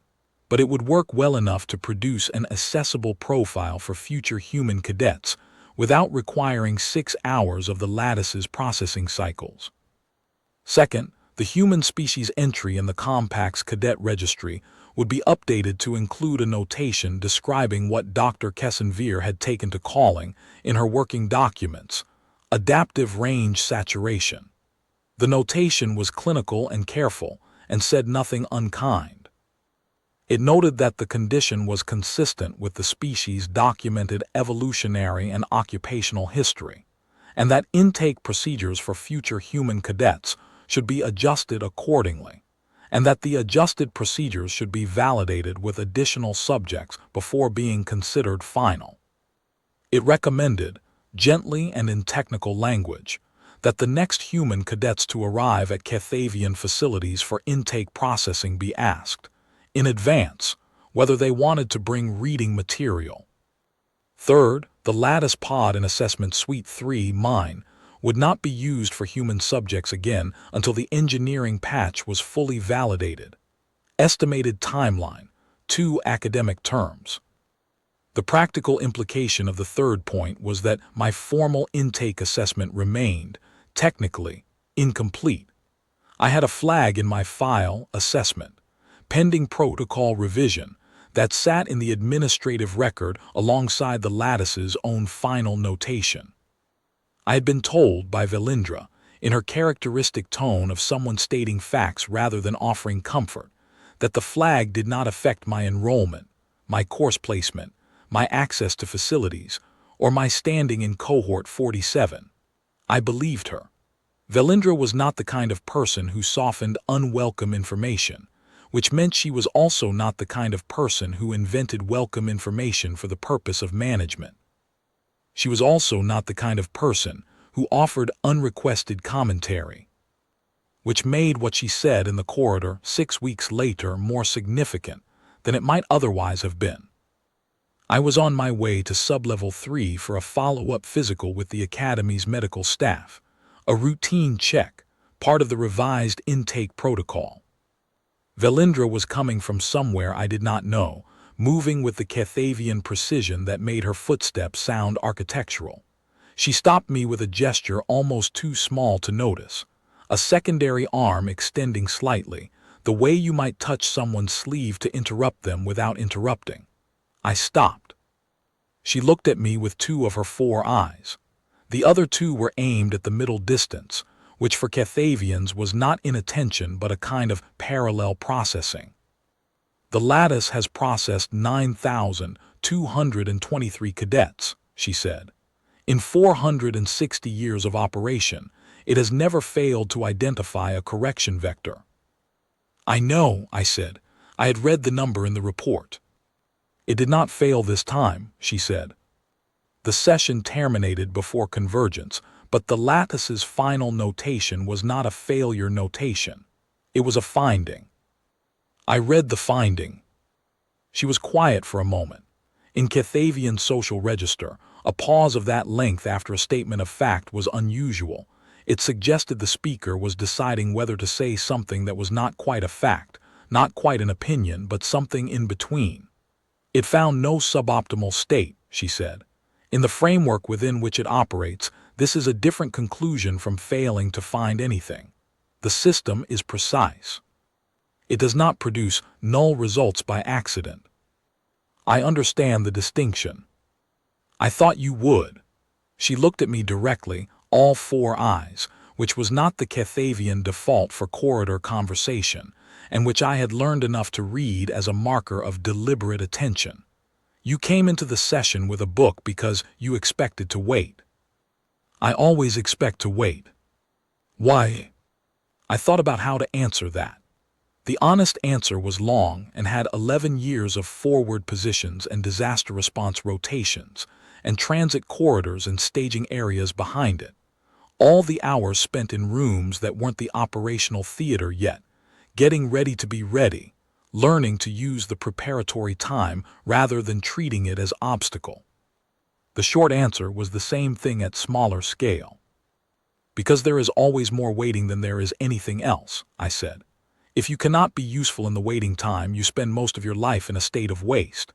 Speaker 1: but it would work well enough to produce an accessible profile for future human cadets without requiring 6 hours of the Lattice's processing cycles. Second, the human species entry in the Compact's cadet registry would be updated to include a notation describing what Dr. Kethavian had taken to calling, in her working documents, adaptive range saturation. The notation was clinical and careful and said nothing unkind. It noted that the condition was consistent with the species' documented evolutionary and occupational history, and that intake procedures for future human cadets should be adjusted accordingly, and that the adjusted procedures should be validated with additional subjects before being considered final. It recommended, gently and in technical language, that the next human cadets to arrive at Kethavian facilities for intake processing be asked, in advance, whether they wanted to bring reading material. Third, the Lattice pod in Assessment Suite 3, mine, would not be used for human subjects again until the engineering patch was fully validated. Estimated timeline, 2 academic terms. The practical implication of the third point was that my formal intake assessment remained, technically, incomplete. I had a flag in my file, assessment, pending protocol revision, that sat in the administrative record alongside the Lattice's own final notation. I had been told by Velindra, in her characteristic tone of someone stating facts rather than offering comfort, that the flag did not affect my enrollment, my course placement, my access to facilities, or my standing in cohort 47. I believed her. Velindra was not the kind of person who softened unwelcome information, which meant she was also not the kind of person who invented welcome information for the purpose of management. She was also not the kind of person who offered unrequested commentary, which made what she said in the corridor 6 weeks later more significant than it might otherwise have been. I was on my way to Sublevel 3 for a follow-up physical with the Academy's medical staff, a routine check, part of the revised intake protocol. Velindra was coming from somewhere I did not know, moving with the Kethavian precision that made her footsteps sound architectural. She stopped me with a gesture almost too small to notice, a secondary arm extending slightly, the way you might touch someone's sleeve to interrupt them without interrupting. I stopped. She looked at me with 2 of her 4 eyes. The other 2 were aimed at the middle distance, which for Kethavians was not inattention but a kind of parallel processing. The Lattice has processed 9,223 cadets, she said. In 460 years of operation, it has never failed to identify a correction vector. I know, I said. I had read the number in the report. It did not fail this time, she said. The session terminated before convergence, but the Lattice's final notation was not a failure notation. It was a finding. I read the finding. She was quiet for a moment. In Kethavian social register, a pause of that length after a statement of fact was unusual. It suggested the speaker was deciding whether to say something that was not quite a fact, not quite an opinion, but something in between. It found no suboptimal state, she said. In the framework within which it operates, this is a different conclusion from failing to find anything. The system is precise. It does not produce null results by accident. I understand the distinction. I thought you would. She looked at me directly, all 4 eyes, which was not the Kethavian default for corridor conversation, and which I had learned enough to read as a marker of deliberate attention. You came into the session with a book because you expected to wait. I always expect to wait. Why? I thought about how to answer that. The honest answer was long and had 11 years of forward positions and disaster response rotations, and transit corridors and staging areas behind it. All the hours spent in rooms that weren't the operational theater yet, getting ready to be ready, learning to use the preparatory time rather than treating it as obstacle. The short answer was the same thing at smaller scale. Because there is always more waiting than there is anything else, I said. If you cannot be useful in the waiting time, you spend most of your life in a state of waste.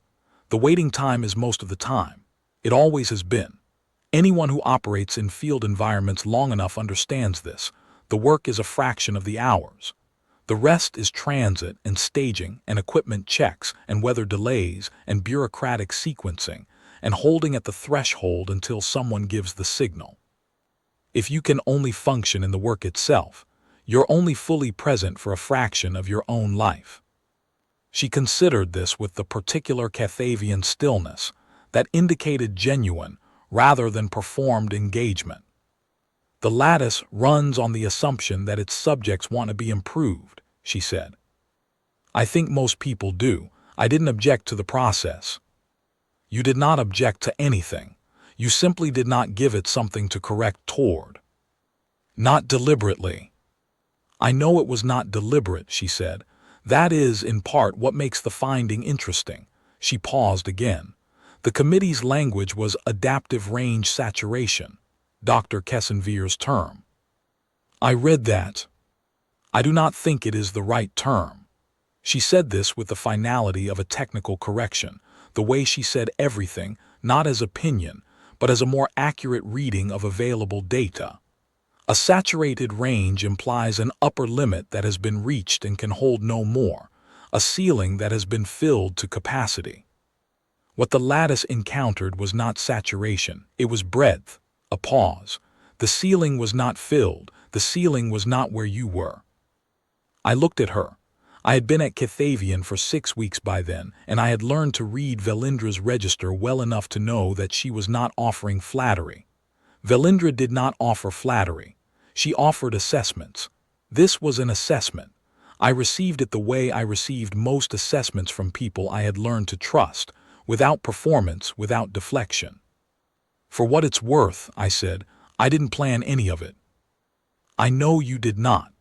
Speaker 1: The waiting time is most of the time. It always has been. Anyone who operates in field environments long enough understands this. The work is a fraction of the hours. The rest is transit and staging and equipment checks and weather delays and bureaucratic sequencing and holding at the threshold until someone gives the signal. If you can only function in the work itself, you're only fully present for a fraction of your own life. She considered this with the particular Kethavian stillness that indicated genuine rather than performed engagement. The Lattice runs on the assumption that its subjects want to be improved, she said. I think most people do. I didn't object to the process. You did not object to anything. You simply did not give it something to correct toward. Not deliberately. I know it was not deliberate, she said. That is, in part, what makes the finding interesting. She paused again. The committee's language was adaptive range saturation, Dr. Kethavian's term. I read that. I do not think it is the right term. She said this with the finality of a technical correction, the way she said everything, not as opinion, but as a more accurate reading of available data. A saturated range implies an upper limit that has been reached and can hold no more, a ceiling that has been filled to capacity. What the Lattice encountered was not saturation, it was breadth, a pause. The ceiling was not filled, the ceiling was not where you were. I looked at her. I had been at Kethavian for 6 weeks by then, and I had learned to read Velindra's register well enough to know that she was not offering flattery. Velindra did not offer flattery. She offered assessments. This was an assessment. I received it the way I received most assessments from people I had learned to trust, without performance, without deflection. For what it's worth, I said, I didn't plan any of it. I know you did not.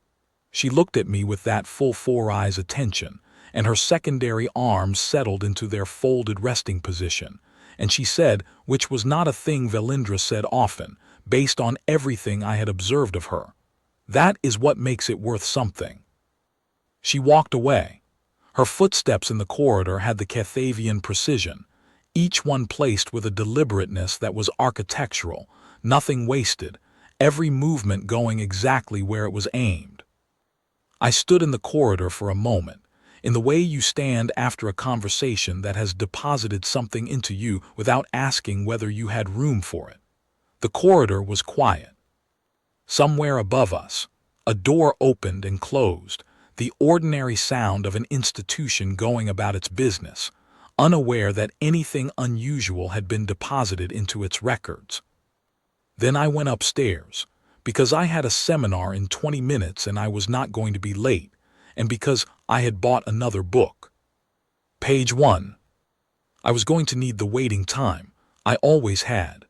Speaker 1: She looked at me with that full four-eyes attention, and her secondary arms settled into their folded resting position, and she said, which was not a thing Velindra said often, based on everything I had observed of her, that is what makes it worth something. She walked away. Her footsteps in the corridor had the Kethavian precision, each one placed with a deliberateness that was architectural, nothing wasted, every movement going exactly where it was aimed. I stood in the corridor for a moment, in the way you stand after a conversation that has deposited something into you without asking whether you had room for it. The corridor was quiet. Somewhere above us, a door opened and closed, the ordinary sound of an institution going about its business, unaware that anything unusual had been deposited into its records. Then I went upstairs, because I had a seminar in 20 minutes and I was not going to be late, and because I had bought another book. Page 1. I was going to need the waiting time. I always had.